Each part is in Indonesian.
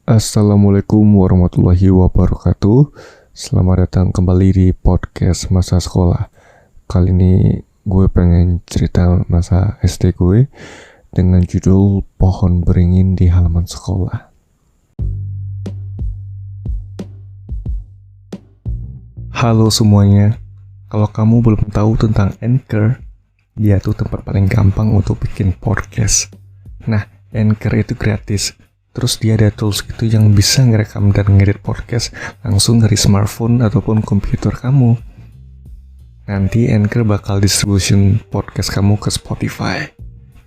Assalamualaikum warahmatullahi wabarakatuh. Selamat datang kembali di podcast masa sekolah. Kali ini gue pengen cerita masa SD gue dengan judul Pohon Beringin di Halaman Sekolah. Halo semuanya. Kalau kamu belum tahu tentang Anchor, dia tuh tempat paling gampang untuk bikin podcast. Nah, Anchor itu gratis. Terus dia ada tools gitu yang bisa ngerekam dan ngedit podcast langsung dari smartphone ataupun komputer kamu. Nanti Anchor bakal distribution podcast kamu ke Spotify.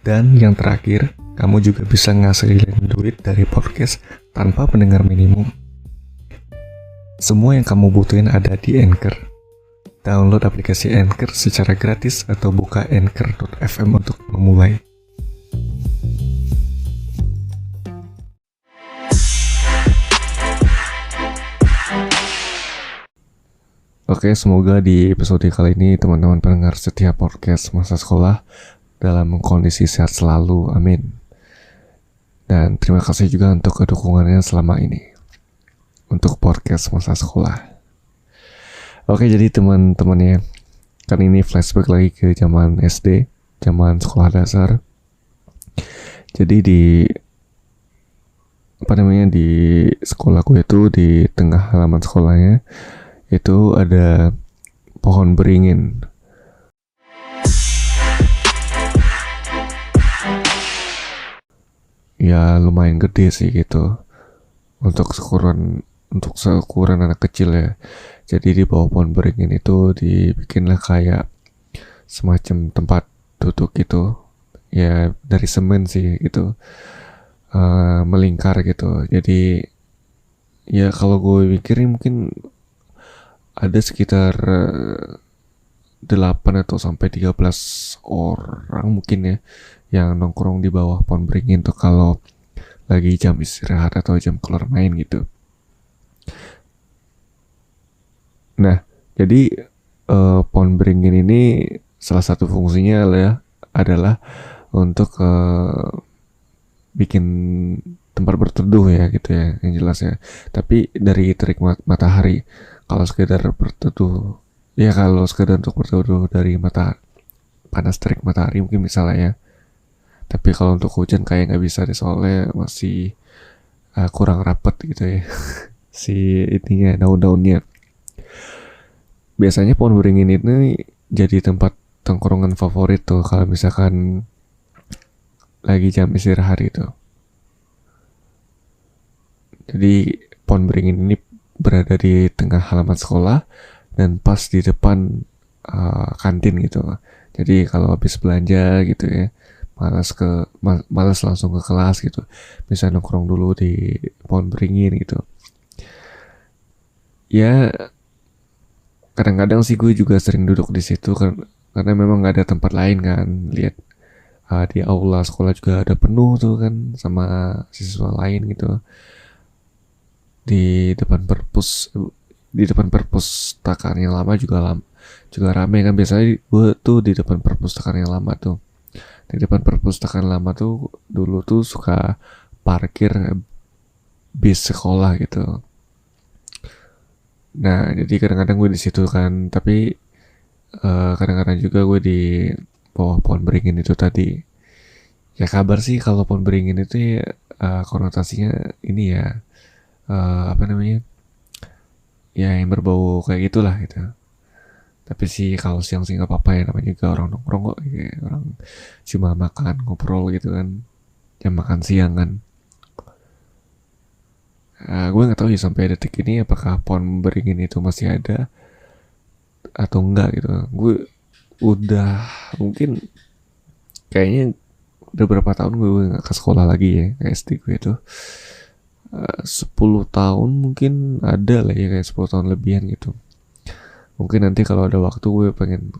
Dan yang terakhir, kamu juga bisa ngasilin duit dari podcast tanpa pendengar minimum. Semua yang kamu butuhin ada di Anchor. Download aplikasi Anchor secara gratis atau buka anchor.fm untuk memulai. Oke, semoga di episode kali ini teman-teman pendengar setia podcast masa sekolah dalam kondisi sehat selalu, amin. Dan terima kasih juga untuk kedukungannya selama ini untuk podcast masa sekolah. Oke, jadi teman-teman ya, kali ini flashback lagi ke zaman SD, zaman sekolah dasar. Jadi di sekolah gue itu di tengah halaman sekolahnya itu ada pohon beringin. Ya lumayan gede sih gitu untuk seukuran anak kecil ya. Jadi di bawah pohon beringin itu dibikinlah kayak semacam tempat duduk gitu ya, dari semen sih gitu, melingkar gitu. Jadi ya kalau gue pikirin mungkin ada sekitar 8 atau sampai 13 orang mungkin ya yang nongkrong di bawah pohon beringin tuh kalau lagi jam istirahat atau jam keluar main gitu. Nah, jadi pohon beringin ini salah satu fungsinya adalah untuk bikin tempat berteduh ya gitu ya, yang jelas ya. Tapi dari terik matahari. Kalau sekedar berteduh, ya kalau sekedar untuk berteduh dari panas terik matahari mungkin misalnya ya. Tapi kalau untuk hujan kayak nggak bisa deh, soalnya masih kurang rapet gitu ya si ininya, daun-daunnya. Biasanya pohon beringin ini jadi tempat tongkrongan favorit tuh kalau misalkan lagi jam istirahat itu. Jadi pohon beringin ini berada di tengah halaman sekolah dan pas di depan kantin gitu. Jadi kalau habis belanja gitu ya, malas langsung ke kelas gitu, bisa nongkrong dulu di pohon beringin gitu. Ya kadang-kadang sih gue juga sering duduk di situ karena memang nggak ada tempat lain kan. Lihat di aula sekolah juga ada penuh tuh kan sama siswa lain gitu. Di depan perpustakaan yang lama juga rame kan. Biasanya gue tuh di depan perpustakaan yang lama tuh. Di depan perpustakaan lama tuh dulu tuh suka parkir bis sekolah gitu. Nah, jadi kadang-kadang gue di situ kan, tapi kadang-kadang juga gue di bawah pohon beringin itu tadi. Ya kabar sih kalau pohon beringin itu ya, konotasinya ini ya, ya yang berbau kayak gitulah gitu. Tapi sih kalau siang sih nggak apa-apa ya, namanya juga orang nongkrong kok, ya, orang cuma makan ngobrol gitu kan, jam makan siang kan. Gue nggak tahu ya sampai detik ini apakah pohon beringin itu masih ada atau enggak gitu. Gue udah mungkin kayaknya udah berapa tahun gue nggak ke sekolah lagi ya, ke SD gue itu 10 tahun mungkin ada lah ya, kayak 10 tahun lebihan gitu. Mungkin nanti kalau ada waktu gue pengen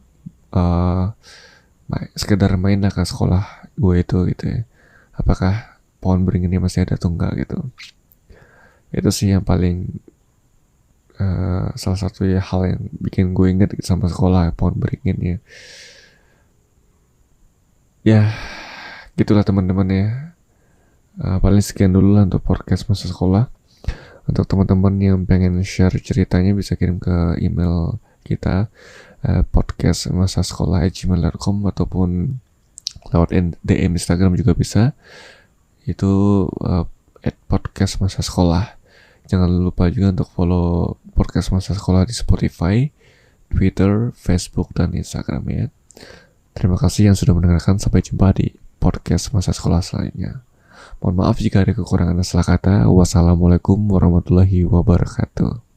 sekedar main lah ke sekolah gue itu gitu ya, apakah pohon beringinnya masih ada atau enggak gitu. Itu sih yang paling salah satu ya hal yang bikin gue inget sama sekolah, pohon beringinnya. Ya gitulah teman-teman ya. Paling sekian dulu lah untuk podcast masa sekolah. Untuk teman-teman yang pengen share ceritanya bisa kirim ke email kita, podcastmasasekolah@gmail.com, ataupun lewat DM Instagram juga bisa. Itu @podcast masa sekolah. Jangan lupa juga untuk follow podcast masa sekolah di Spotify, Twitter, Facebook, dan Instagram ya. Terima kasih yang sudah mendengarkan. Sampai jumpa di podcast masa sekolah selanjutnya. Mohon maaf jika ada kekurangan dan salah kata. Wassalamualaikum warahmatullahi wabarakatuh.